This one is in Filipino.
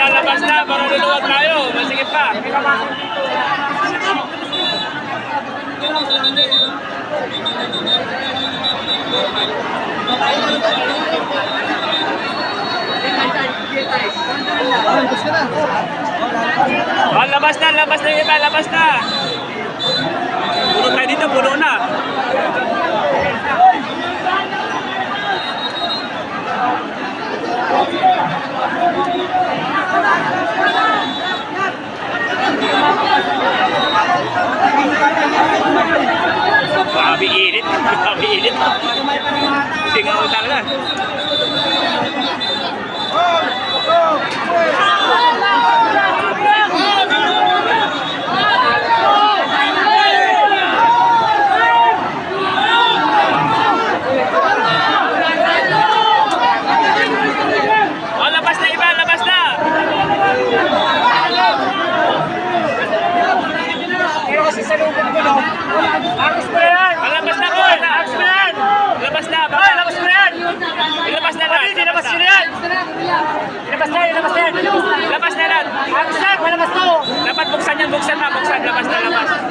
Labas na, para luluwag tayo. Masigit pa. Oh, labas na yung iba, labas na. Puno tayo dito, puno na. Grabe init, grabe init. Sigaw talaga. Agos mo yan! Labas na ko! Agos mo yan! Labas na! Ay, labas mo yan! Ilabas na lang! Ilabas na yan! Ilabas na! Ilabas na! Labas na lang! Agos na! Palabas na! Dapat buksan yan! Buksan na! Buksan! Labas na! Labas!